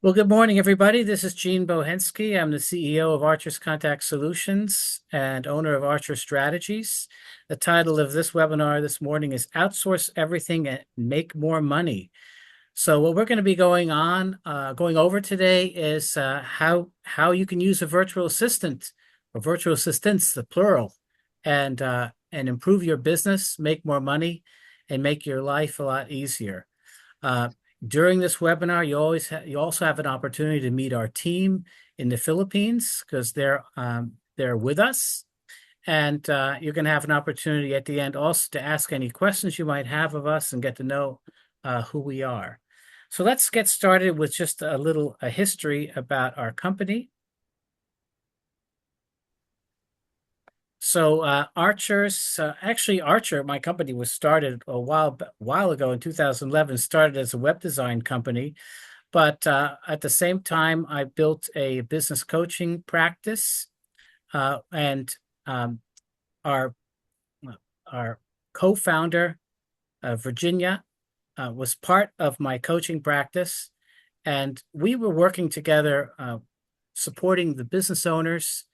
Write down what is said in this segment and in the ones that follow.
Well, good morning, everybody. This is Gene Bohensky. I'm the CEO of Archer's Contact Solutions and owner of Archer Strategies. The title of this webinar this morning is Outsource Everything and Make More Money. So what we're going to be going over today is how you can use a virtual assistant or virtual assistants, the plural, and improve your business, make more money, and make your life a lot easier. Uh, During this webinar, you also have an opportunity to meet our team in the Philippines because they're with us, and you're going to have an opportunity at the end also to ask any questions you might have of us and get to know who we are. So let's get started with just a history about our company. So actually Archer, my company was started a while ago in 2011, started as a web design company. But at the same time, I built a business coaching practice, and our our co-founder, Virginia, was part of my coaching practice, and we were working together, supporting the business owners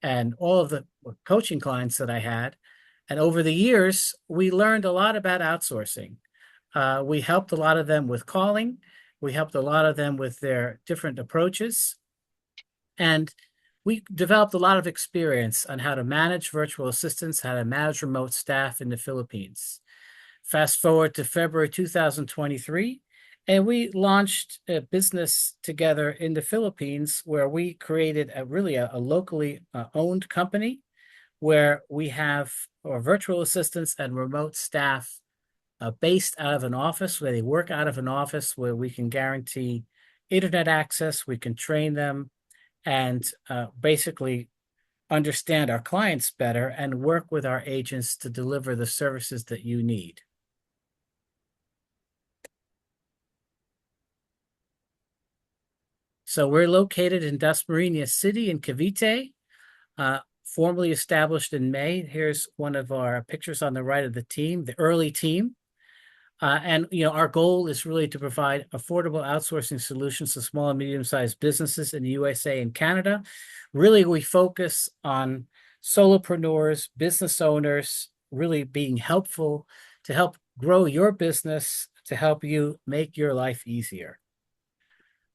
and all of the coaching clients that I had. And over the years, we learned a lot about outsourcing. We helped a lot of them with calling. We helped a lot of them with their different approaches. And we developed a lot of experience on how to manage virtual assistants, how to manage remote staff in the Philippines. Fast forward to February 2023, and we launched a business together in the Philippines where we created a locally owned company where we have our virtual assistants and remote staff based out of an office, where they work out of an office where we can guarantee internet access, we can train them, and basically understand our clients better and work with our agents to deliver the services that you need. So we're located in Dasmariñas City in Cavite, formally established in May. Here's one of our pictures on the right of the team, the early team. And our goal is really to provide affordable outsourcing solutions to small and medium-sized businesses in the USA and Canada. Really, we focus on solopreneurs, business owners, really being helpful to help grow your business, to help you make your life easier.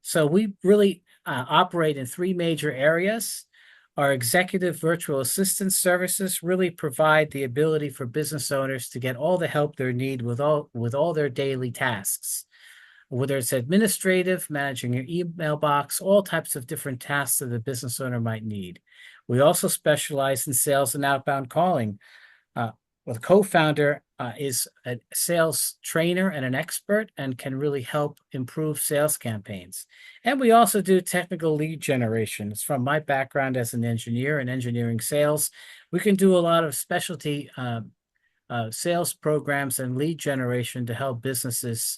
So we really operate in three major areas. Our executive virtual assistant services really provide the ability for business owners to get all the help they need with all their daily tasks, whether it's administrative, managing your email box, all types of different tasks that a business owner might need. We also specialize in sales and outbound calling. The co-founder is a sales trainer and an expert and can really help improve sales campaigns. And we also do technical lead generation. It's from my background as an engineer in engineering sales. We can do a lot of specialty sales programs and lead generation to help businesses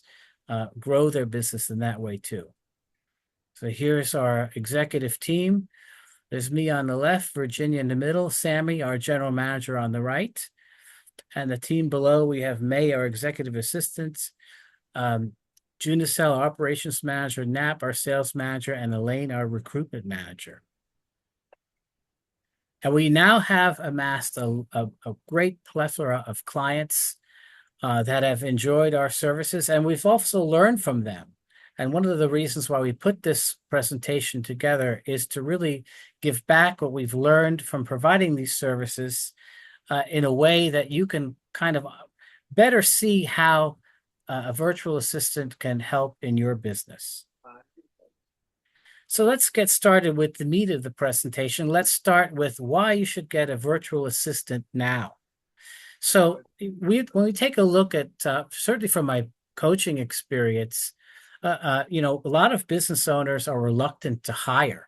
grow their business in that way too. So here's our executive team. There's me on the left, Virginia in the middle, Sammy, our general manager, on the right. And the team below, we have May, our executive assistant, Junicel, our operations manager, Knapp, our sales manager, and Elaine, our recruitment manager. And we now have amassed a great plethora of clients that have enjoyed our services, and we've also learned from them. And one of the reasons why we put this presentation together is to really give back what we've learned from providing these services in a way that you can kind of better see how a virtual assistant can help in your business. So let's get started with the meat of the presentation. Let's start with why you should get a virtual assistant now. So when we take a look at, certainly from my coaching experience, a lot of business owners are reluctant to hire.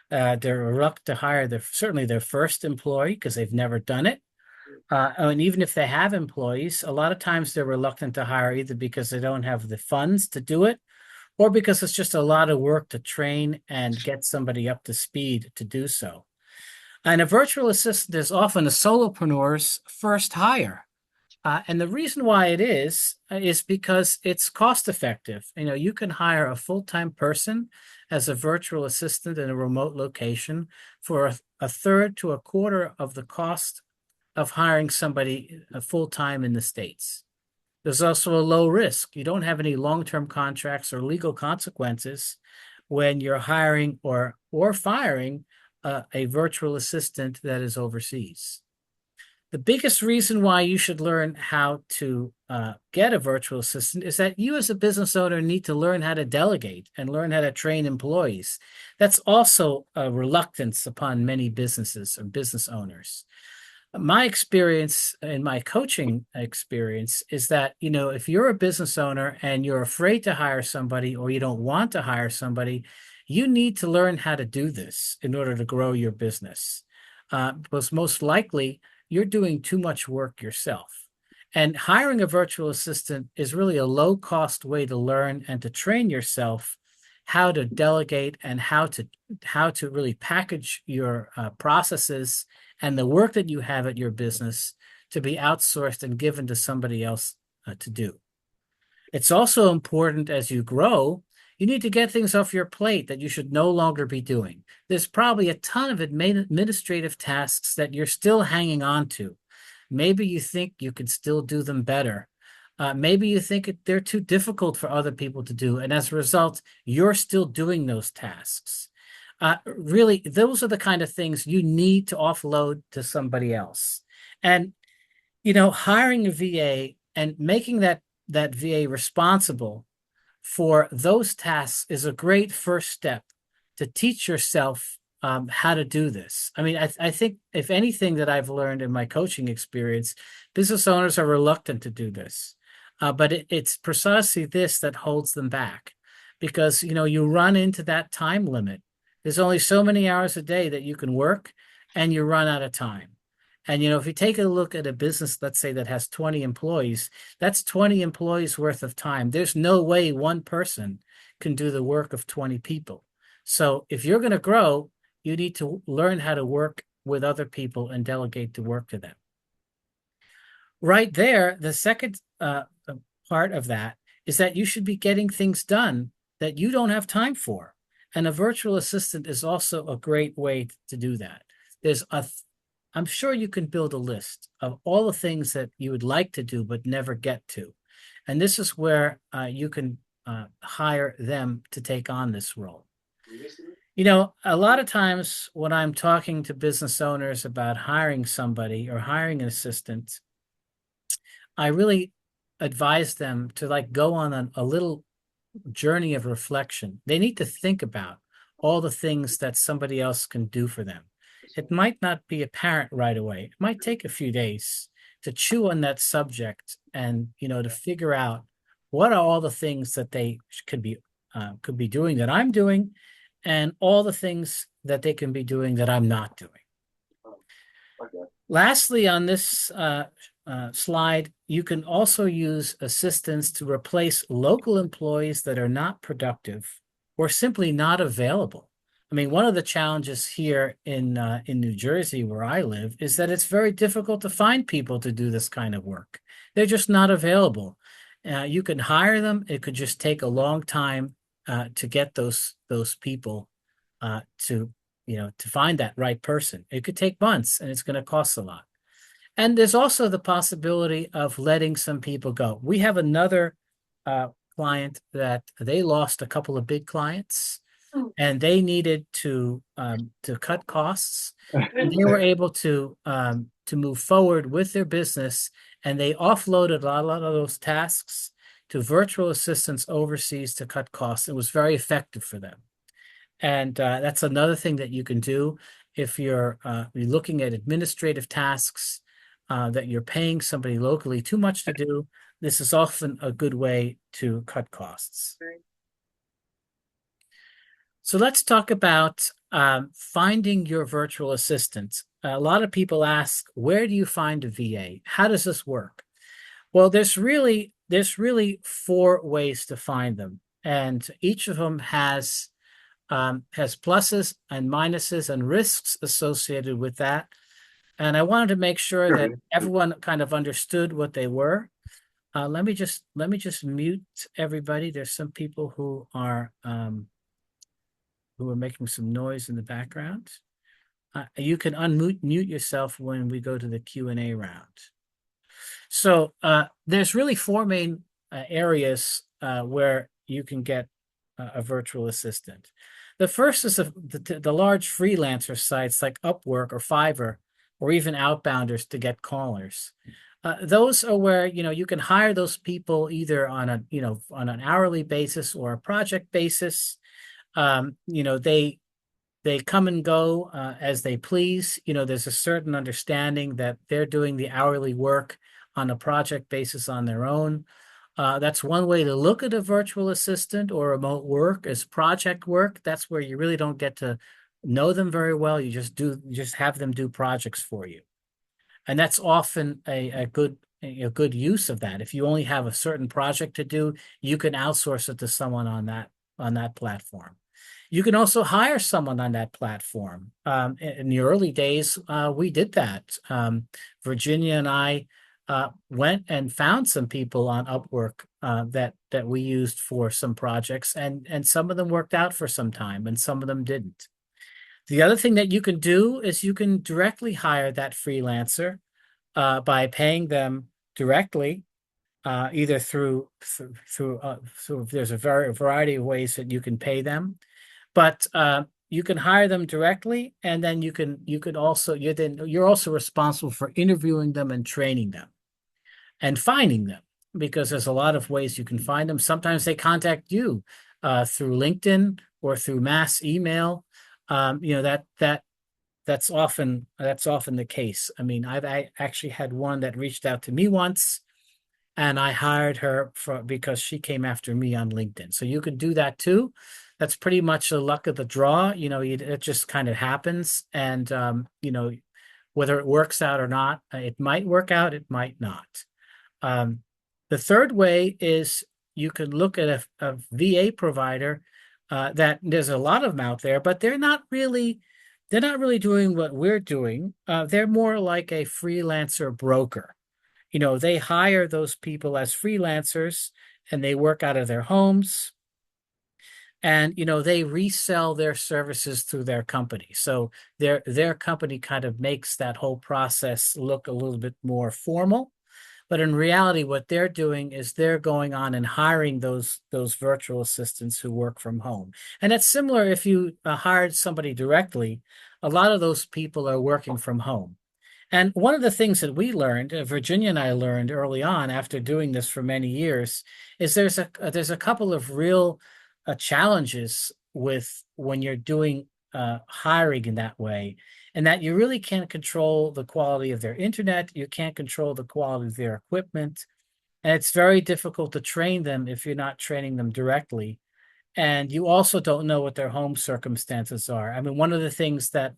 They're reluctant to hire certainly their first employee because they've never done it. And even if they have employees, a lot of times they're reluctant to hire either because they don't have the funds to do it, or because it's just a lot of work to train and get somebody up to speed to do so. And a virtual assistant is often a solopreneur's first hire. And the reason why it is because it's cost effective. You know, you can hire a full-time person as a virtual assistant in a remote location for a third to a quarter of the cost of hiring somebody full-time in the States. There's also a low risk. You don't have any long-term contracts or legal consequences when you're hiring or firing a virtual assistant that is overseas. The biggest reason why you should learn how to get a virtual assistant is that you as a business owner need to learn how to delegate and learn how to train employees. That's also a reluctance upon many businesses or business owners. My experience in my coaching experience is that, you know, if you're a business owner and you're afraid to hire somebody or you don't want to hire somebody, you need to learn how to do this in order to grow your business. Because most likely you're doing too much work yourself. And hiring a virtual assistant is really a low cost way to learn and to train yourself how to delegate and how to really package your processes and the work that you have at your business to be outsourced and given to somebody else to do. It's also important as you grow, you need to get things off your plate that you should no longer be doing. There's probably a ton of administrative tasks that you're still hanging on to. Maybe you think you could still do them better. Maybe you think they're too difficult for other people to do. And as a result, you're still doing those tasks. Really, those are the kind of things you need to offload to somebody else. And, you know, hiring a VA and making that VA responsible for those tasks is a great first step to teach yourself how to do this. I mean, I think if anything that I've learned in my coaching experience, business owners are reluctant to do this. But it's precisely this that holds them back because, you know, you run into that time limit. There's only so many hours a day that you can work and you run out of time. And, you know, if you take a look at a business, let's say that has 20 employees, that's 20 employees worth of time. There's no way one person can do the work of 20 people. So if you're going to grow, you need to learn how to work with other people and delegate the work to them. Right there, the second part of that is that you should be getting things done that you don't have time for. And a virtual assistant is also a great way to do that. I'm sure you can build a list of all the things that you would like to do but never get to. And this is where you can hire them to take on this role. You know, a lot of times when I'm talking to business owners about hiring somebody or hiring an assistant, I really advise them to like go on a little journey of reflection. They need to think about all the things that somebody else can do for them. It might not be apparent right away. It might take a few days to chew on that subject and, you know, to figure out what are all the things that they could be doing that I'm doing and all the things that they can be doing that I'm not doing. Okay. Lastly, on this slide, you can also use assistants to replace local employees that are not productive or simply not available. I mean, one of the challenges here in New Jersey, where I live, is that it's very difficult to find people to do this kind of work. They're just not available. You can hire them. It could just take a long time to get those people to find that right person. It could take months, and it's going to cost a lot. And there's also the possibility of letting some people go. We have another client that they lost a couple of big clients, and they needed to cut costs. And they were able to move forward with their business, and they offloaded a lot of those tasks to virtual assistants overseas to cut costs. It was very effective for them. And that's another thing that you can do if you're looking at administrative tasks that you're paying somebody locally too much to do. This is often a good way to cut costs. So let's talk about finding your virtual assistant. A lot of people ask, where do you find a VA? How does this work? Well, there's really 4 ways to find them, and each of them has pluses and minuses and risks associated with that. And I wanted to make sure that Sure. everyone kind of understood what they were. Let me just mute everybody. There's some people who are making some noise in the background. You can unmute mute yourself when we go to the Q&A round. So there's really four main areas where you can get a virtual assistant. The first is the large freelancer sites like Upwork or Fiverr, or even Outbounders to get callers. Those are where you can hire those people either on an hourly basis or a project basis. They come and go as they please. There's a certain understanding that they're doing the hourly work on a project basis on their own. That's one way to look at a virtual assistant or remote work as project work. That's where you really don't get to know them very well. You just have them do projects for you. And that's often a good use of that. If you only have a certain project to do, you can outsource it to someone on that platform. You can also hire someone on that platform. In the early days, we did that. Virginia and I went and found some people on Upwork that we used for some projects, and some of them worked out for some time, and some of them didn't. The other thing that you can do is you can directly hire that freelancer by paying them directly, either through there's a variety of ways that you can pay them, but you can hire them directly, and then you could also you're also responsible for interviewing them and training them and finding them, because there's a lot of ways you can find them. Sometimes they contact you through LinkedIn or through mass email. That's often the case. I mean, I actually had one that reached out to me once, and I hired her because she came after me on LinkedIn. So you could do that too. That's pretty much the luck of the draw. It just kind of happens, and whether it works out or not, it might work out, it might not. Um, the third way is you could look at a VA provider that there's a lot of them out there, but they're not really doing what we're doing. They're more like a freelancer broker. They hire those people as freelancers, and they work out of their homes, and they resell their services through their company. So their company kind of makes that whole process look a little bit more formal. But in reality, what they're doing is they're going on and hiring those virtual assistants who work from home. And it's similar if you hired somebody directly. A lot of those people are working from home. And one of the things that we learned, Virginia and I learned early on after doing this for many years, is there's a couple of real challenges with when you're doing hiring in that way, and that you really can't control the quality of their internet, you can't control the quality of their equipment, and it's very difficult to train them if you're not training them directly. And you also don't know what their home circumstances are. I mean, one of the things that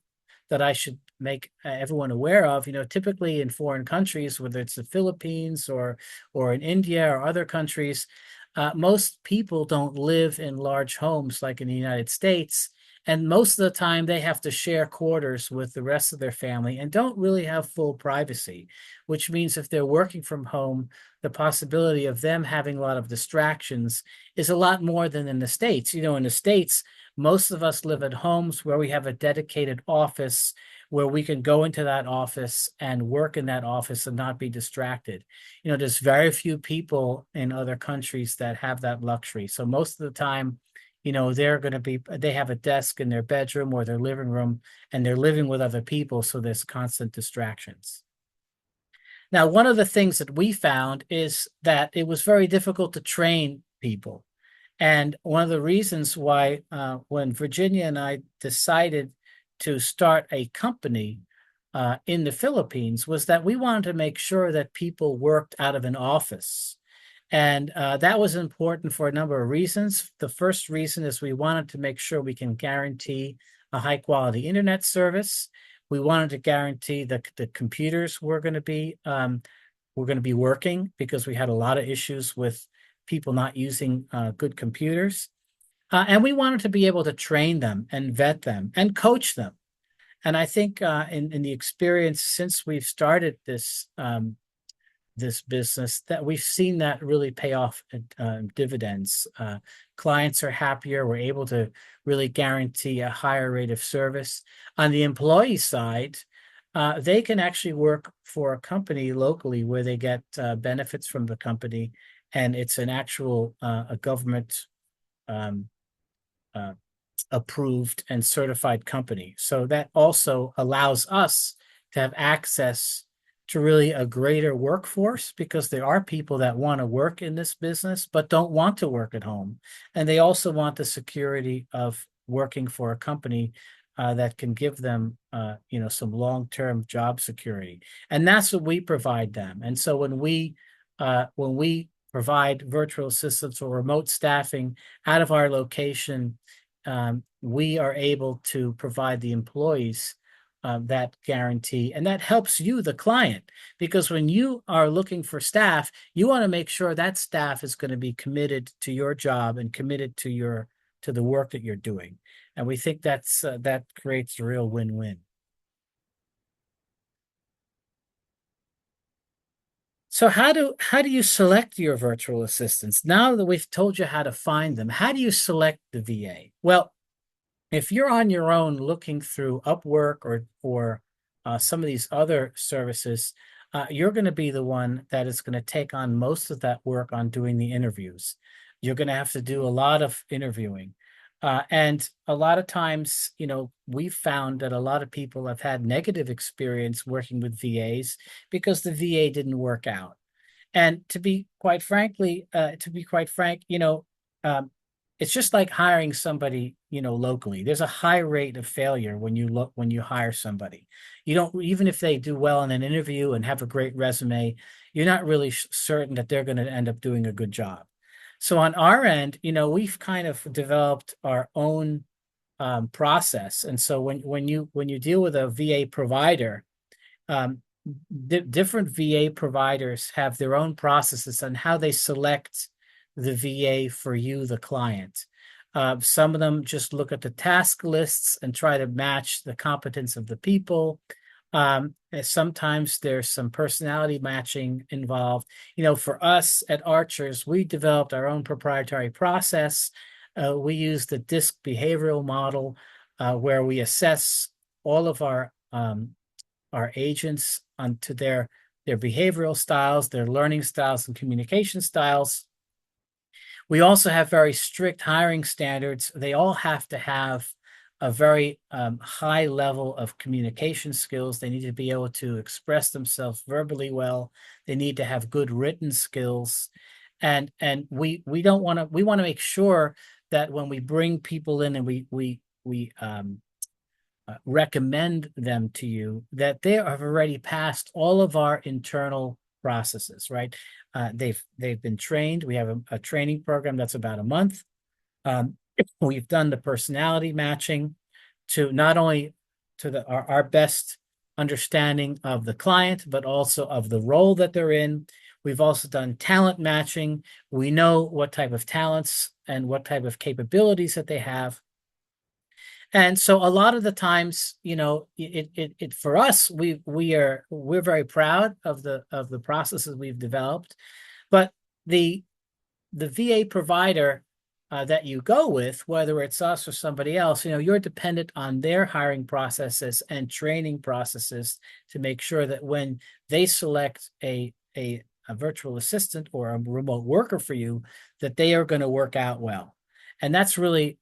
I should make everyone aware of, typically in foreign countries, whether it's the Philippines or in India or other countries, most people don't live in large homes like in the United States. And most of the time, they have to share quarters with the rest of their family and don't really have full privacy, which means if they're working from home, the possibility of them having a lot of distractions is a lot more than in the States. In the States, most of us live at homes where we have a dedicated office where we can go into that office and work in that office and not be distracted. There's very few people in other countries that have that luxury. So most of the time, they have a desk in their bedroom or their living room, and they're living with other people. So there's constant distractions. Now, one of the things that we found is that it was very difficult to train people. And one of the reasons why, when Virginia and I decided to start a company in the Philippines, was that we wanted to make sure that people worked out of an office. And that was important for a number of reasons. The first reason is we wanted to make sure we can guarantee a high quality internet service. We wanted to guarantee that the computers were going to be working, because we had a lot of issues with people not using good computers. And we wanted to be able to train them and vet them and coach them. And I think in the experience since we've started this business, that we've seen that really pay off dividends. Clients are happier. We're able to really guarantee a higher rate of service. On the employee side, they can actually work for a company locally where they get benefits from the company, and it's an actual a government um, uh, approved and certified company. So that also allows us to have access to really a greater workforce, because there are people that want to work in this business but don't want to work at home. And they also want the security of working for a company that can give them some long-term job security. And that's what we provide them. And so when we provide virtual assistants or remote staffing out of our location, we are able to provide the employees that guarantee, and that helps you, the client, because when you are looking for staff, you want to make sure that staff is going to be committed to your job and committed to the work that you're doing, and we think that creates a real win-win. So how do you select your virtual assistants? Now that we've told you how to find them, how do you select the VA? Well, if you're on your own looking through Upwork or some of these other services, you're going to be the one that is going to take on most of that work on doing the interviews. You're going to have to do a lot of interviewing. And a lot of times, we've found that a lot of people have had negative experience working with VAs because the VA didn't work out. And to be quite frank, it's just like hiring somebody, locally. There's a high rate of failure when you hire somebody. You don't, even if they do well in an interview and have a great resume, you're not really certain that they're going to end up doing a good job. So on our end, we've kind of developed our own process. And so when you deal with a VA provider, um, different VA providers have their own processes on how they select the VA for you, the client. Some of them just look at the task lists and try to match the competence of the people. Sometimes there's some personality matching involved. For us at Archers, we developed our own proprietary process. We use the DISC behavioral model, where we assess all of our agents onto their behavioral styles, their learning styles, and communication styles. We also have very strict hiring standards. They all have to have a very high level of communication skills. They need to be able to express themselves verbally well. They need to have good written skills, and we don't want to. We want to make sure that when we bring people in and we recommend them to you, that they have already passed all of our internal processes, right? They've been trained. We have a training program that's about a month. Um, we've done the personality matching to not only to our best understanding of the client, but also of the role that they're in. We've also done talent matching. We know what type of talents and what type of capabilities that they have. And so a lot of the times, it for us, we're very proud of the processes we've developed, but the VA provider that you go with, whether it's us or somebody else, you're dependent on their hiring processes and training processes to make sure that when they select a virtual assistant or a remote worker for you, that they are going to work out well. And that's really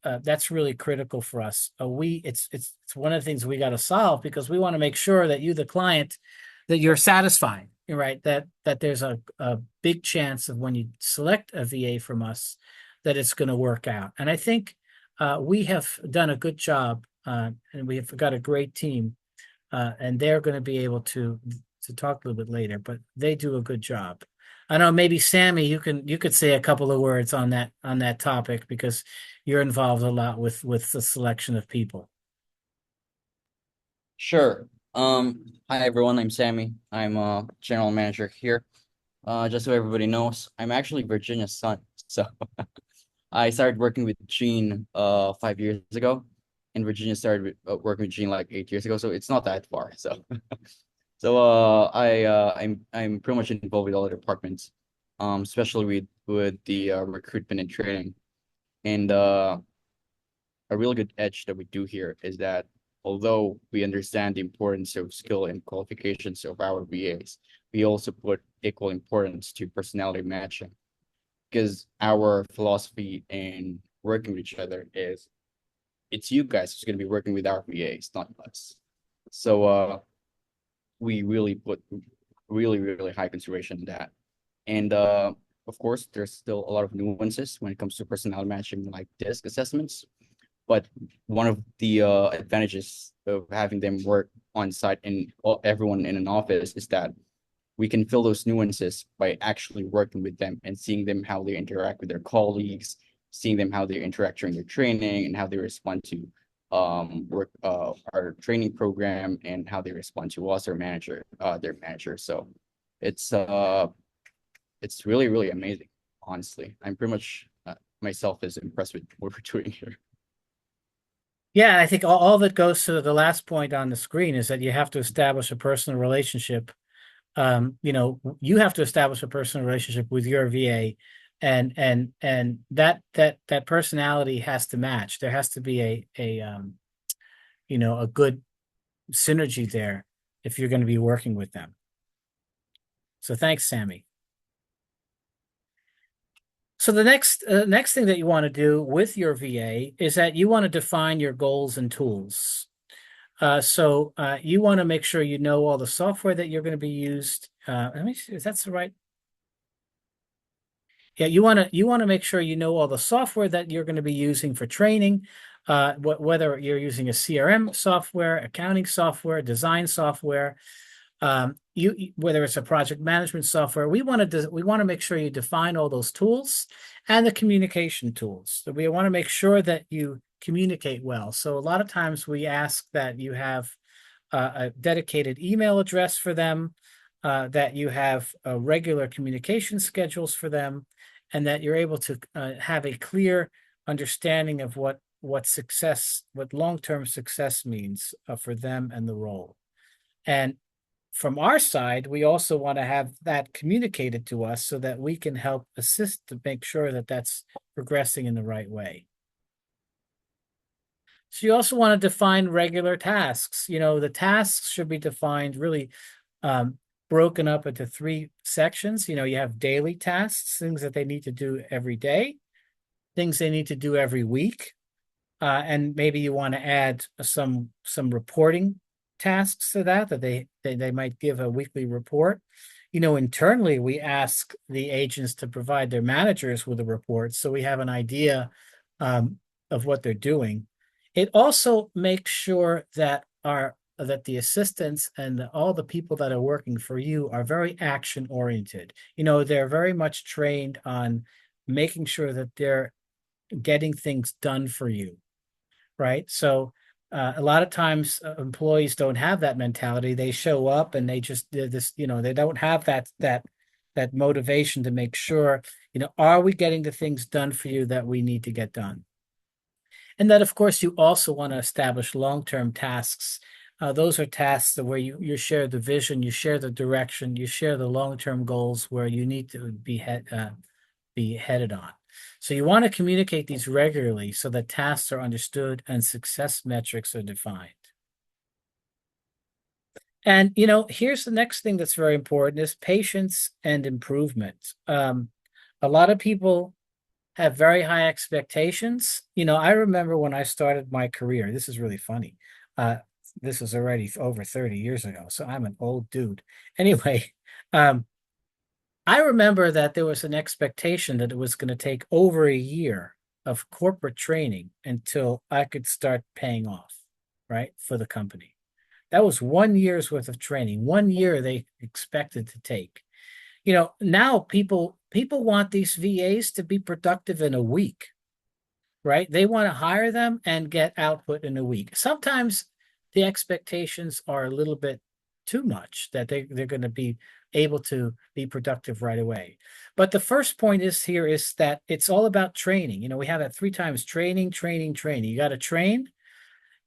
critical for us. It's one of the things we got to solve, because we want to make sure that you, the client, that you're satisfied, right? That there's a big chance of when you select a VA from us, that it's going to work out. And I think we have done a good job, and we have got a great team, and they're going to be able to talk a little bit later, but they do a good job. I know maybe Sammy, you could say a couple of words on that topic, because you're involved a lot with the selection of people. Sure. Hi everyone, I'm Sammy. I'm a general manager here. Just so everybody knows, I'm actually Virginia's son. So I started working with Gene 5 years ago. and Virginia started working with Gene like 8 years ago, so it's not that far. So I'm pretty much involved with all the departments, especially with the recruitment and training. And a really good edge that we do here is that although we understand the importance of skill and qualifications of our VAs, we also put equal importance to personality matching because our philosophy in working with each other is it's you guys who's going to be working with our VAs, not us. So we really put really high consideration in that. And of course, there's still a lot of nuances when it comes to personality matching, like DISC assessments. But one of the advantages of having them work on site and everyone in an office is that we can fill those nuances by actually working with them and seeing them how they interact with their colleagues, seeing them how they interact during their training and how they respond to work our training program and how they respond to us, their manager. So it's uh it's really amazing, honestly. I'm pretty much myself is impressed with what we're doing here. Yeah, I think all that goes to the last point on the screen is that you have to establish a personal relationship. You have to establish a personal relationship with your VA, and that personality has to match. There has to be a good synergy there if you're going to be working with them. So thanks, Sammy. So the next thing that you want to do with your VA is that you want to define your goals and tools. So you want to make sure you know all the software that you're going to be used. Let me see if that's the right. Yeah, you want to make sure you know all the software that you're going to be using for training. Whether you're using a CRM software, accounting software, design software, whether it's a project management software, we want to make sure you define all those tools and the communication tools. So we want to make sure that you communicate well. So a lot of times we ask that you have a dedicated email address for them, that you have regular communication schedules for them, and that you're able to have a clear understanding of what long-term success means for them and the role. And from our side, we also want to have that communicated to us so that we can help assist to make sure that that's progressing in the right way. So you also want to define regular tasks. The tasks should be defined really um, broken up into three sections. You have daily tasks, things that they need to do every day, things they need to do every week, and maybe you want to add some reporting tasks to that they might give a weekly report. Internally, we ask the agents to provide their managers with a report so we have an idea of what they're doing. It also makes sure that the assistants and all the people that are working for you are very action oriented. They're very much trained on making sure that they're getting things done for you, right? So a lot of times employees don't have that mentality. They show up and they're this, they don't have that motivation to make sure, are we getting the things done for you that we need to get done? And that, of course, you also want to establish long-term tasks. Those are tasks where you share the vision, you share the direction, you share the long-term goals where you need to be headed on. So you want to communicate these regularly so that tasks are understood and success metrics are defined. And here's the next thing that's very important is patience and improvement. A lot of people have very high expectations. I remember when I started my career, this is really funny. This was already over 30 years ago, so I'm an old dude. Anyway, I remember that there was an expectation that it was going to take over a year of corporate training until I could start paying off, right, for the company. That was 1 year's worth of training, 1 year they expected to take. Now people want these VAs to be productive in a week, right? They want to hire them and get output in a week. Sometimes the expectations are a little bit too much that they're going to be able to be productive right away. But the first point is that it's all about training. We have that 3 times: training, training, training. You got to train,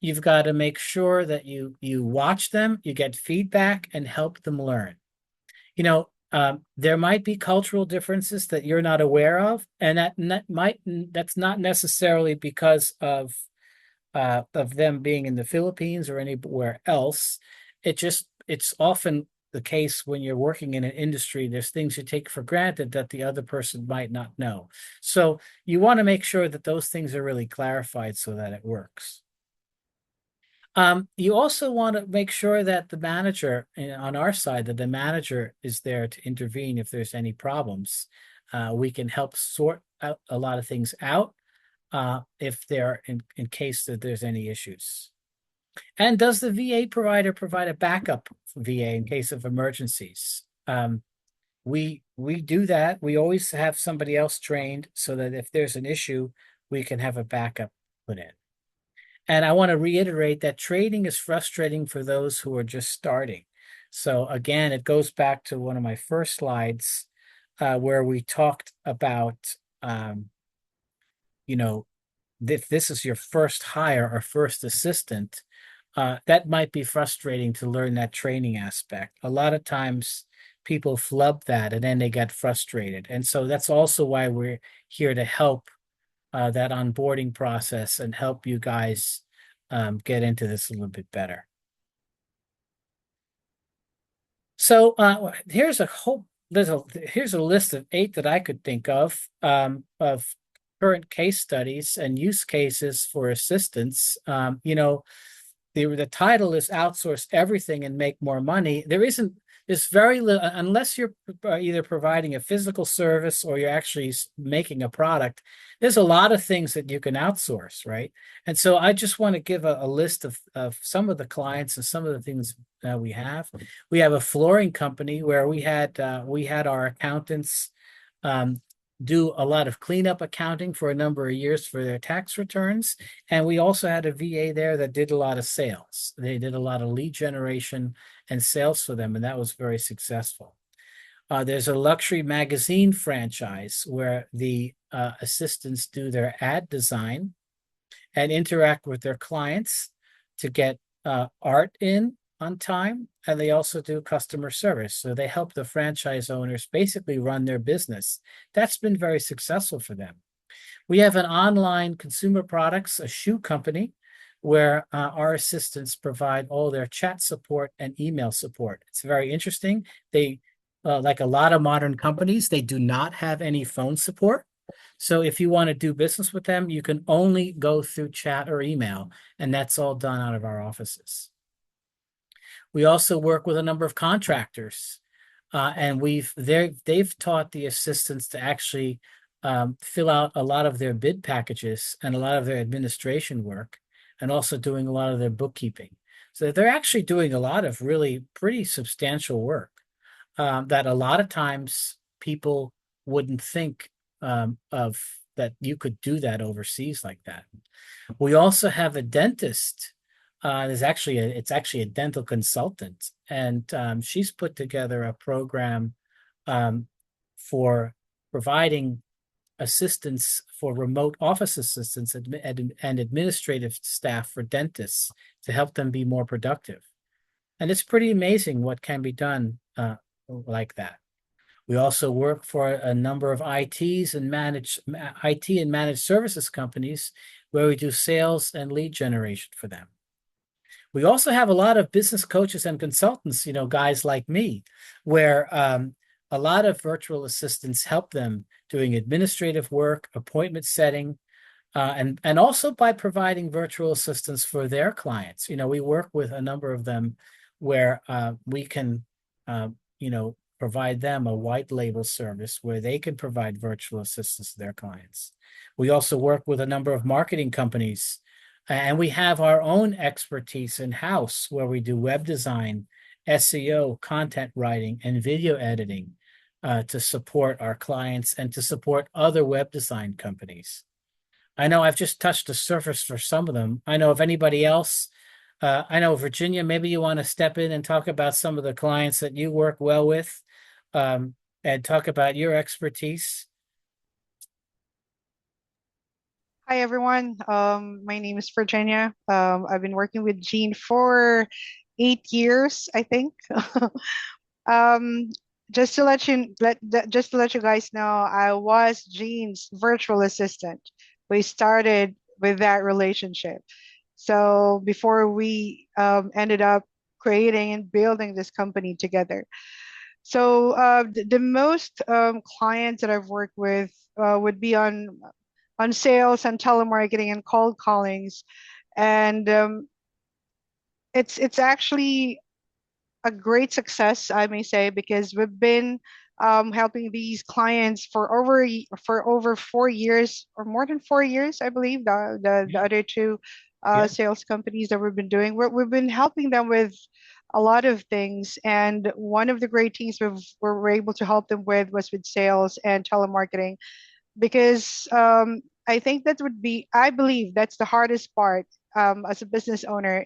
You've got to make sure that you watch them, you get feedback, and help them learn. There might be cultural differences that you're not aware of, and that's not necessarily because of them being in the Philippines or anywhere else. It's often the case when you're working in an industry, there's things you take for granted that the other person might not know. So you want to make sure that those things are really clarified so that it works. You also want to make sure that the manager, on our side, that the manager is there to intervene if there's any problems. We can help sort out a lot of things out if they're in case that there's any issues. And does the VA provider provide a backup VA in case of emergencies? We do that. We always have somebody else trained so that if there's an issue, we can have a backup put in. And I want to reiterate that trading is frustrating for those who are just starting. So again, it goes back to one of my first slides where we talked about, you know, if this is your first hire or first assistant, that might be frustrating to learn that training aspect. A lot of times people flub that and then they get frustrated. And so that's also why we're here to help that onboarding process and help you guys get into this a little bit better. So here's a list of 8 that I could think of current case studies and use cases for assistance. The title is Outsource Everything and Make More Money. There's very little, unless you're either providing a physical service or you're actually making a product, there's a lot of things that you can outsource, right? And so I just want to give a list of some of the clients and some of the things that we have. We have a flooring company where we had our accountants do a lot of cleanup accounting for a number of years for their tax returns. And we also had a VA there that did a lot of sales. They did a lot of lead generation and sales for them, and that was very successful. There's a luxury magazine franchise where the assistants do their ad design and interact with their clients to get art in on time, and they also do customer service. So they help the franchise owners basically run their business. That's been very successful for them. We have an online consumer products, a shoe company, where our assistants provide all their chat support and email support. It's very interesting. They, like a lot of modern companies, they do not have any phone support. So if you want to do business with them, you can only go through chat or email, and that's all done out of our offices. We also work with a number of contractors, and they've taught the assistants to actually fill out a lot of their bid packages and a lot of their administration work, and also doing a lot of their bookkeeping. So they're actually doing a lot of really pretty substantial work that a lot of times people wouldn't think of that you could do that overseas like that. We also have a dentist. It's actually a dental consultant, and she's put together a program for providing assistance for remote office assistants and administrative staff for dentists to help them be more productive. And it's pretty amazing what can be done like that. We also work for a number of IT and managed services companies where we do sales and lead generation for them. We also have a lot of business coaches and consultants, guys like me, where a lot of virtual assistants help them doing administrative work, appointment setting, and also by providing virtual assistants for their clients. We work with a number of them where we can, provide them a white label service where they can provide virtual assistants to their clients. We also work with a number of marketing companies, and we have our own expertise in-house where we do web design, SEO, content writing, and video editing to support our clients and to support other web design companies. I know I've just touched the surface for some of them. I know if anybody else, I know Virginia, maybe you want to step in and talk about some of the clients that you work well with and talk about your expertise. Hi everyone. My name is Virginia. I've been working with Gene for 8 years, I think. Um, just to let you guys know, I was Gene's virtual assistant. We started with that relationship. So before we ended up creating and building this company together. So the most clients that I've worked with would be on sales and telemarketing and cold callings, and it's actually a great success, I may say, because we've been helping these clients for over 4 years or more than 4 years, I believe. The Yeah. other two Yeah. sales companies that we've been doing, we've been helping them with a lot of things, and one of the great things we were able to help them with was with sales and telemarketing because I think I believe that's the hardest part as a business owner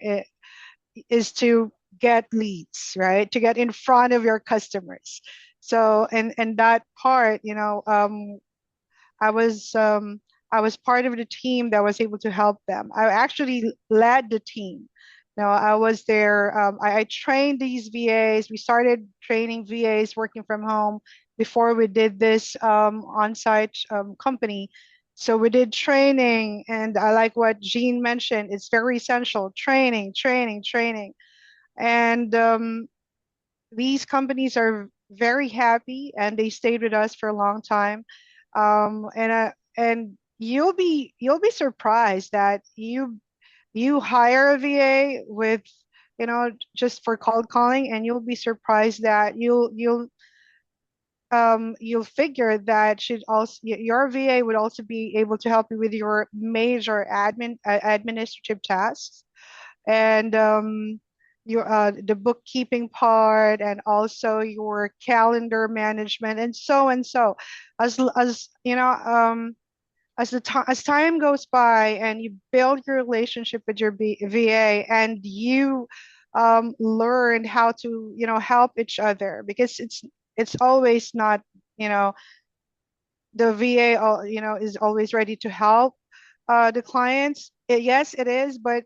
is to get leads, right? To get in front of your customers. So, and that part, I was um, I was part of the team that was able to help them. I actually led the team. Now I was there. I trained these VAs. We started training VAs working from home before we did this on-site company. So we did training, and I like what Jean mentioned. It's very essential. Training, training, training, and these companies are very happy and they stayed with us for a long time. And you'll be surprised that you hire a VA with just for cold calling, and you'll be surprised that you'll figure that should also your VA would also be able to help you with your major administrative tasks and your the bookkeeping part and also your calendar management and so as you know as time goes by and you build your relationship with your VA and you learn how to help each other because it's always not you know the VA is always ready to help the clients. Yes, it is, but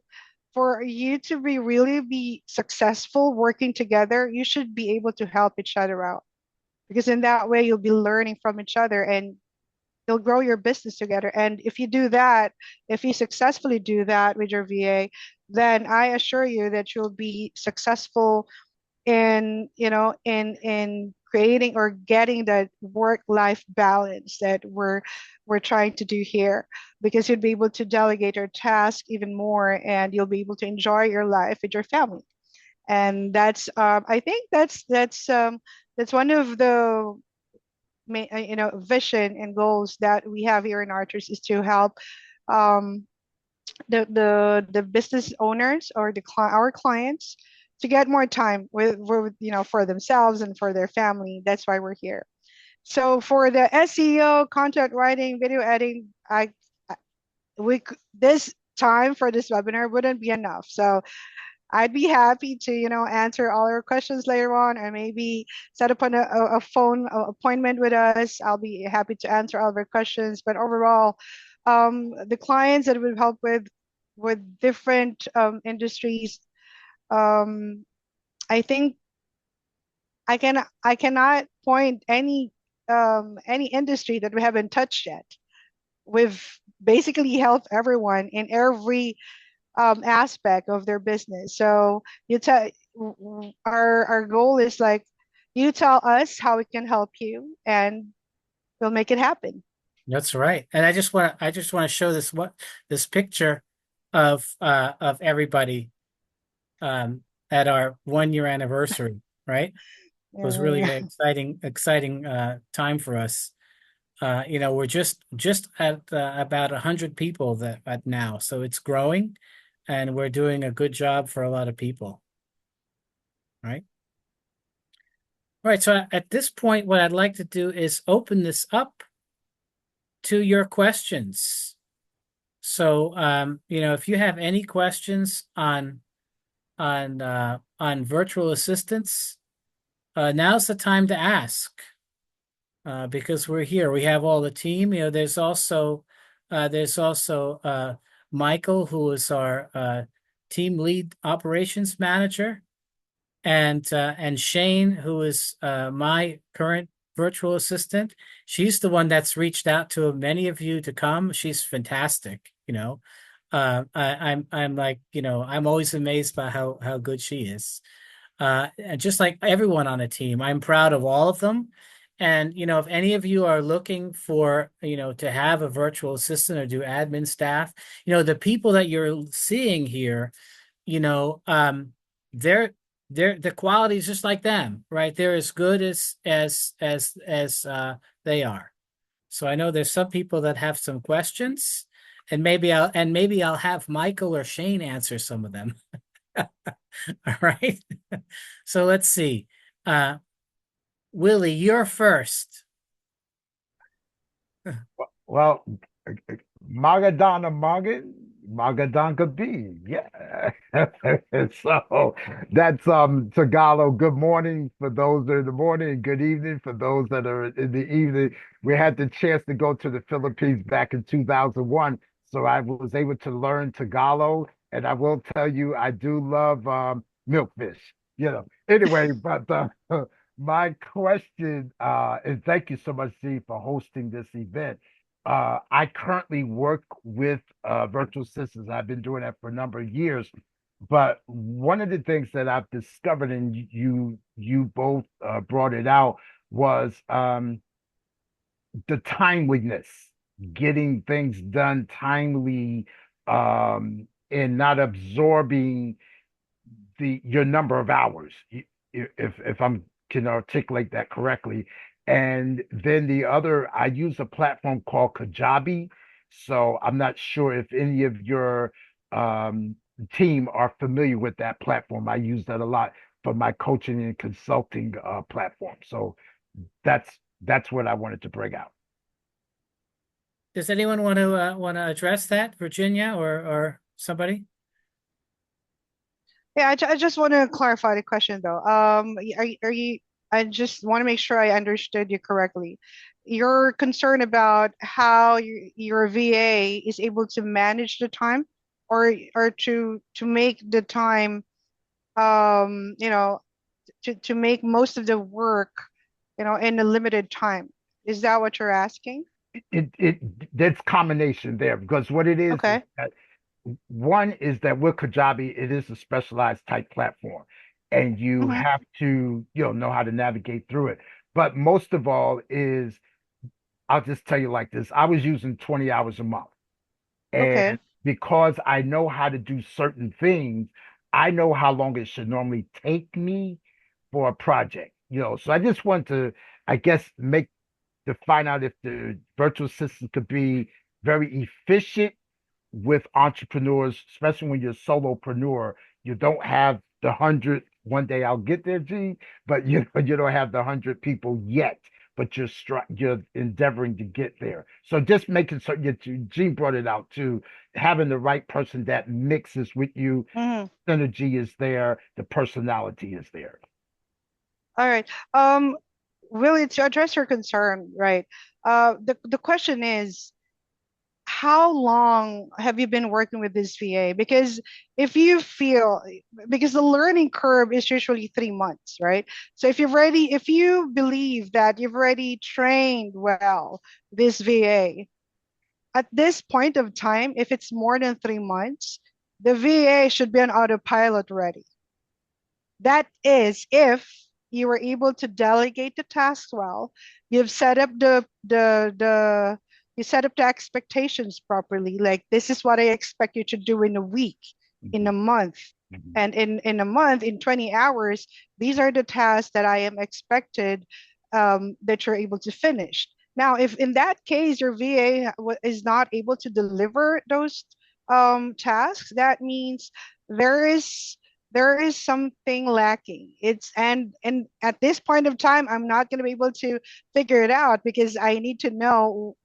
for you to be successful working together, you should be able to help each other out because in that way you'll be learning from each other and you'll grow your business together. And if you do that, if you successfully do that with your VA, then I assure you that you'll be successful in in creating or getting that work life balance that we're trying to do here because you'll be able to delegate your task even more and you'll be able to enjoy your life with your family. And that's I think that's one of the vision and goals that we have here in Archers is to help um, the business owners or our clients to get more time with for themselves and for their family. That's why we're here. So for the SEO, content writing, video editing, this time for this webinar wouldn't be enough. So I'd be happy to answer all your questions later on, or maybe set up a phone appointment with us. I'll be happy to answer all of your questions. But overall, the clients that we've helped with different industries, um, I think I cannot point any industry that we haven't touched yet. We've basically helped everyone in every aspect of their business. So you tell our goal is like you tell us how we can help you and we'll make it happen. That's right. And I just want to show this picture of everybody at our 1 year anniversary, right? It was really Yeah. an exciting time for us. We're just at about 100 people that at now, so it's growing, and we're doing a good job for a lot of people, right? All right, so at this point, what I'd like to do is open this up to your questions. So, if you have any questions on virtual assistants, now's the time to ask. Because we're here. We have all the team. There's also There's also Michael, who is our team lead operations manager, and Shane, who is my current virtual assistant. She's the one that's reached out to many of you to come. She's fantastic, you know. I'm like, I'm always amazed by how good she is. And just like everyone on the team, I'm proud of all of them. And if any of you are looking for, to have a virtual assistant or do admin staff, the people that you're seeing here, you know, um, they're the quality is just like them, right? They're as good as they are. So I know there's some people that have some questions, and maybe I'll have Michael or Shane answer some of them. All right. So let's see. Uh, Willie, you're first. Well, Magadana Magan, Magadanka B. Yeah. So that's Tagalog. Good morning for those that are in the morning, and good evening for those that are in the evening. We had the chance to go to the Philippines back in 2001, so I was able to learn Tagalog, and I will tell you, I do love milkfish. Anyway, but my question, and thank you so much, Z, for hosting this event. I currently work with virtual assistants. I've been doing that for a number of years. But one of the things that I've discovered, and you both brought it out, was the timeliness, getting things done timely, and not absorbing the your number of hours, if I'm can articulate that correctly. And then the other, I use a platform called Kajabi. So I'm not sure if any of your um, team are familiar with that platform. I use that a lot for my coaching and consulting platform. So that's that's what I wanted to bring out. Does anyone want to address that, Virginia or somebody? Yeah, I just want to clarify the question though. Are you, I just want to make sure I understood you correctly. You're concerned about how your VA is able to manage the time or to make the time, you know, to make most of the work, in a limited time. Is that what you're asking? That's combination there because what it is Okay. that one is that with Kajabi, it is a specialized type platform, and you Hmm. have to, know how to navigate through it. But most of all is, I'll just tell you like this: I was using 20 hours a month, Okay. and because I know how to do certain things, I know how long it should normally take me for a project. So I just want to, I guess, make to find out if the virtual assistant could be very efficient with entrepreneurs, especially when you're a solopreneur. You don't have the 100. One day I'll get there, G, but you don't have the 100 people yet. But you're endeavoring to get there. So just making certain Gene brought it out too. Having the right person that mixes with you, Hmm. synergy is there, the personality is there. All right. Really, to address your concern, right? The question is, how long have you been working with this VA? Because if you feel, because the learning curve is usually 3 months, right? So if you believe that you've already trained well this VA, at this point of time, if it's more than 3 months, the VA should be on autopilot ready. That is if you were able to delegate the tasks well, you've set up the you set up the expectations properly. Like this is what I expect you to do in a week, in a Mhm, month. mhm, And in a month, in 20 hours, these are the tasks that I am expected that you're able to finish. Now, if in that case your VA is not able to deliver those tasks, that means there is there is something lacking. It's and at this point of time, I'm not going to be able to figure it out because I need to know,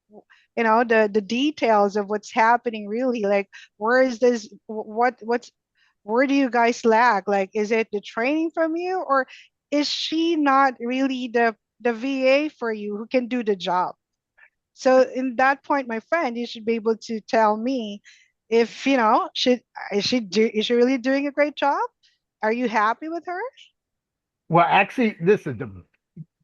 the details of what's happening really. Like, where is this? Where do you guys lag? Like, is it the training from you, or is she not really the VA for you who can do the job? So in that point, my friend, you should be able to tell me if, is she really doing a great job? Are you happy with her? Well, actually, listen,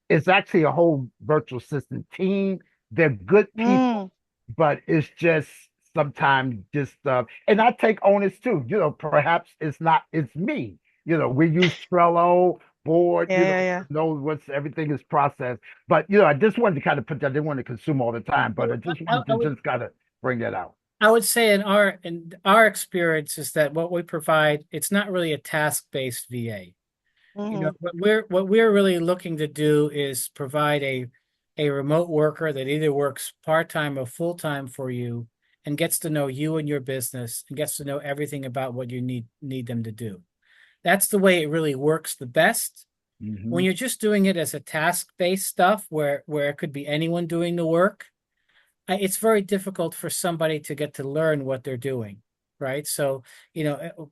it's actually a whole virtual assistant team. They're good people, Mm, but it's just sometimes just and I take onus too. Perhaps it's me. We use Trello board, yeah, yeah, yeah. know what's everything is processed. But I just wanted to kind of put that, I didn't want to consume all the time, but I just I, wanted I to would just kind of bring that out. I would say in our experience is that what we provide, it's not really a task-based VA. Hmm. What we're really looking to do is provide a remote worker that either works part-time or full-time for you and gets to know you and your business and gets to know everything about what you need them to do. That's the way it really works the best. When Hmm. you're just doing it as a task-based stuff where it could be anyone doing the work, it's very difficult for somebody to get to learn what they're doing, right? So,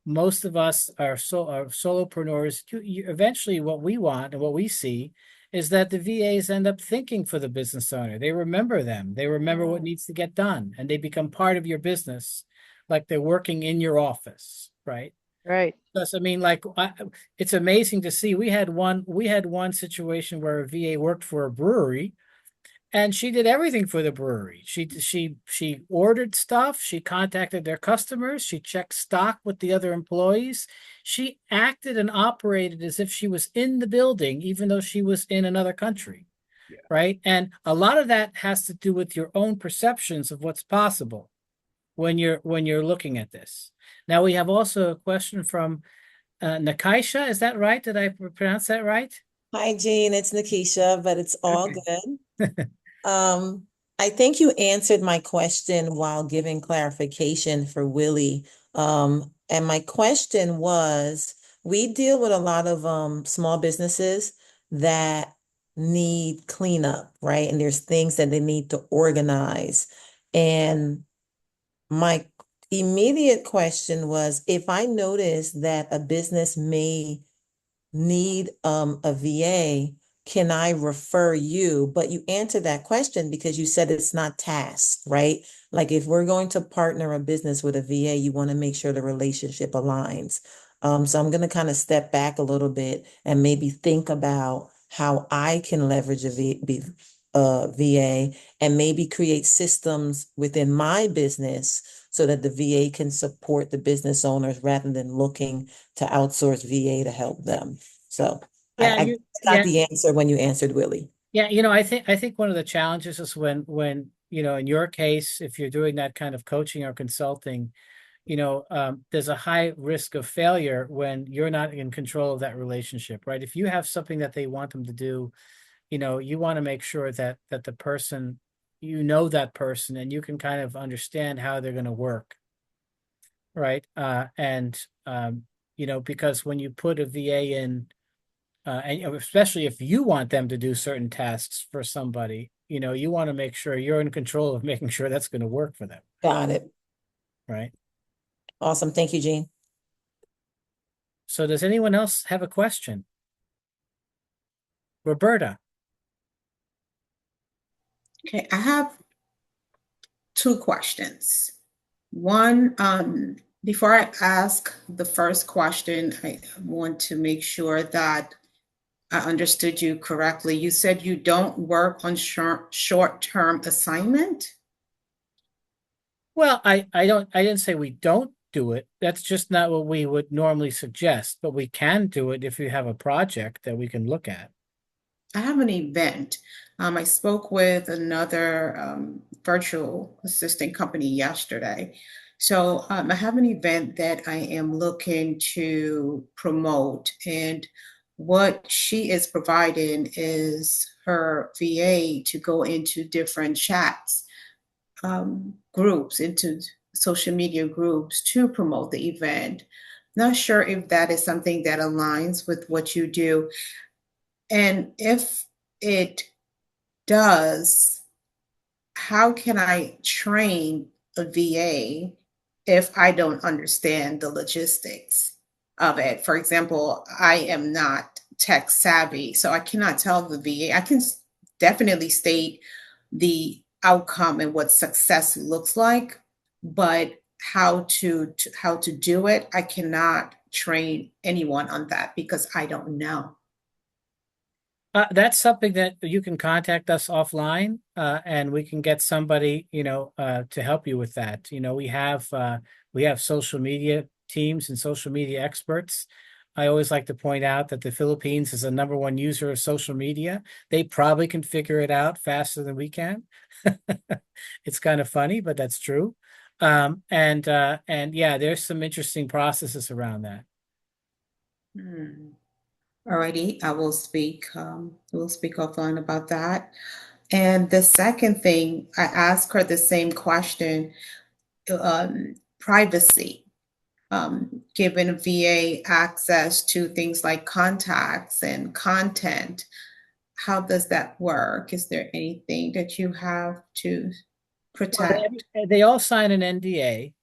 most of us are solopreneurs. Eventually, what we want and what we see is that the VAs end up thinking for the business owner. They remember them. They remember what Mm, needs to get done, and they become part of your business, like they're working in your office, right? right. Because I mean, like, it's amazing to see. We had one situation where a VA worked for a brewery and she did everything for the brewery. She ordered stuff, she contacted their customers, she checked stock with the other employees. She acted and operated as if she was in the building, even though she was in another country, Yeah. right? And a lot of that has to do with your own perceptions of what's possible when you're looking at this. Now we have also a question from Nakaisha. Is that right? Did I pronounce that right? Hi, Jean. It's Nikisha, but it's all Okay. good. Um, I think you answered my question while giving clarification for Willie. And my question was, we deal with a lot of small businesses that need cleanup, right? And there's things that they need to organize. And my immediate question was, if I notice that a business may need a VA, can I refer you? But you answered that question because you said it's not tasked, right? Like if we're going to partner a business with a VA, you want to make sure the relationship aligns. So I'm going to kind of step back a little bit and maybe think about how I can leverage a VA and maybe create systems within my business so that the VA can support the business owners rather than looking to outsource VA to help them. So Yeah, I got yeah, the answer when you answered Willie. yeah. I think one of the challenges is when in your case, if you're doing that kind of coaching or consulting, there's a high risk of failure when you're not in control of that relationship, right? If you have something that they want them to do, you want to make sure that the person, that person, and you can kind of understand how they're going to work, right? Because when you put a VA in, and especially if you want them to do certain tasks for somebody, you want to make sure you're in control of making sure that's going to work for them, Got it. right? Awesome. Thank you, Jean. So does anyone else have a question? Roberta. Okay, I have two questions. One, before I ask the first question, I want to make sure that I understood you correctly. You said you don't work on short-term assignment? Well, I didn't say we don't do it. That's just not what we would normally suggest, but we can do it if you have a project that we can look at. I have an event. I spoke with another virtual assistant company yesterday. So I have an event that I am looking to promote, and what she is providing is her VA to go into different chats, groups, into social media groups to promote the event. Not sure if that is something that aligns with what you do. And if it does, how can I train a VA if I don't understand the logistics of it? For example, I am not tech savvy, so I cannot tell the VA. I can definitely state the outcome and what success looks like, but how to do it, I cannot train anyone on that because I don't know. That's something that you can contact us offline, and we can get somebody, to help you with that. We have social media teams and social media experts. I always like to point out that the Philippines is the number one user of social media. They probably can figure it out faster than we can. It's kind of funny, but that's true. And yeah, there's some interesting processes around that. Hmm. Alrighty, we'll speak offline about that. And the second thing, I asked her the same question, privacy. Giving VA access to things like contacts and content. How does that work? Is there anything that you have to Well, protect? they all sign an NDA,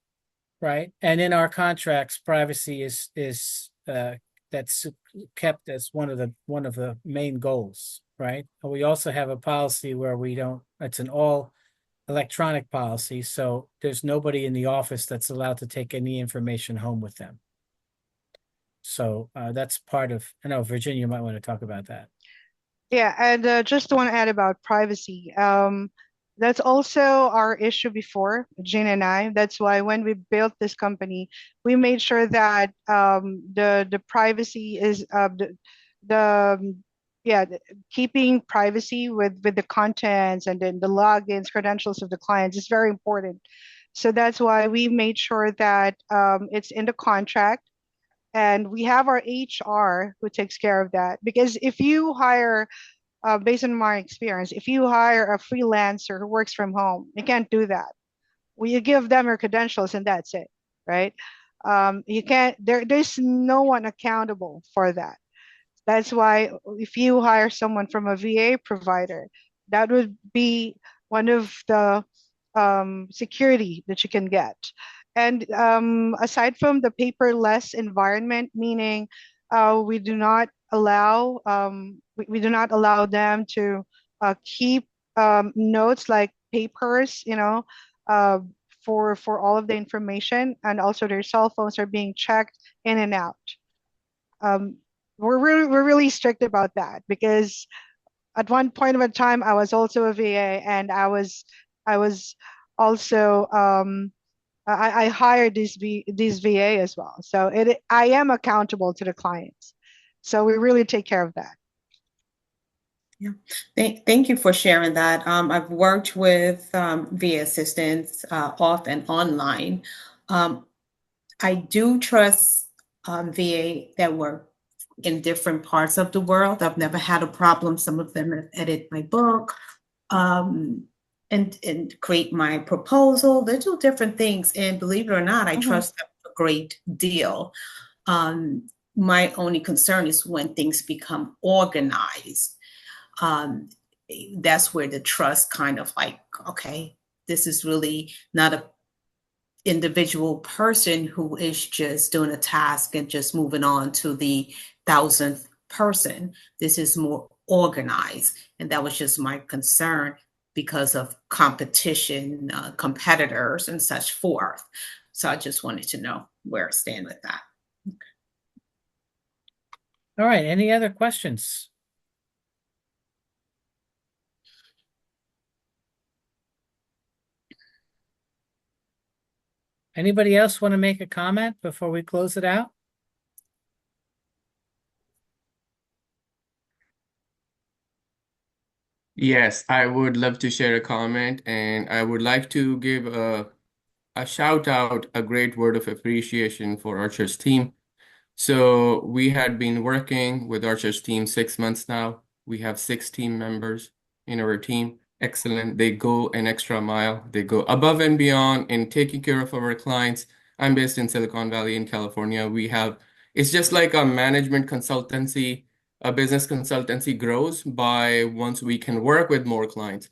right? And in our contracts, privacy is that's kept as one of the main goals, right? And we also have a policy where we don't. It's an all electronic policy, so there's nobody in the office that's allowed to take any information home with them. So that's part of. I know Virginia, you might want to talk about that. Yeah, and just want to add about privacy. That's also our issue before, Jane and I. That's why when we built this company, we made sure that the privacy is the yeah keeping privacy with the contents and then the logins, credentials of the clients is very important. So that's why we made sure that it's in the contract, and we have our HR who takes care of that. Because if you hire based on my experience, if you hire a freelancer who works from home, you can't do that. Well, you give them your credentials and that's it, right? You can't. There's no one accountable for that. That's why if you hire someone from a VA provider, that would be one of the security that you can get. And aside from the paperless environment, meaning we do not allow we do not allow them to keep notes like papers, uh, for all of the information, and also their cell phones are being checked in and out. Um, we're really strict about that because at one point of a time I was also a VA, and I was also I hired these VA as well. So I am accountable to the clients. So we really take care of that. Yeah. Thank you for sharing that. I've worked with VA assistants off and online. Um, I do trust VA that work in different parts of the world. I've never had a problem. Some of them have edited my book um, and create my proposal. They do different things. And believe it or not, I Mhm. trust them a great deal. Um, my only concern is when things become organized. Um, that's where the trust kind of like, okay, this is really not a individual person who is just doing a task and just moving on to the thousandth person. This is more organized. And that was just my concern because of competition, competitors, and such forth. So I just wanted to know where I stand with that. All right. Any other questions? Anybody else want to make a comment before we close it out? Yes, I would love to share a comment, and I would like to give a shout out, a great word of appreciation for Archer's team. So we had been working with Archer's team 6 months now. We have 6 team members in our team. Excellent. They go an extra mile. They go above and beyond in taking care of our clients. I'm based in Silicon Valley in California. It's just like a management consultancy, a business consultancy grows by once we can work with more clients.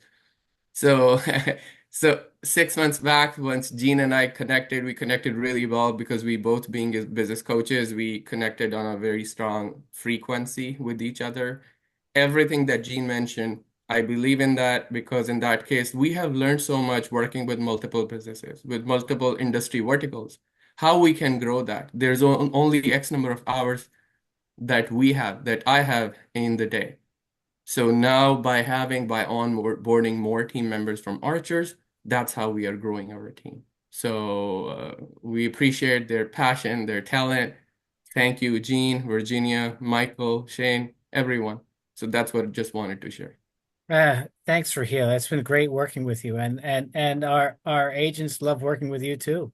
So, so 6 months back, once Gene and I connected, we connected really well because we both being business coaches, we connected on a very strong frequency with each other. Everything that Gene mentioned, I believe in that because in that case, we have learned so much working with multiple businesses, with multiple industry verticals, how we can grow that. There's only X number of hours that I have in the day. So now by onboarding more team members from Archers, that's how we are growing our team. So we appreciate their passion, their talent. Thank you, Gene, Virginia, Michael, Shane, everyone. So that's what I just wanted to share. Thanks, Raheel. It's been great working with you, and our agents love working with you too.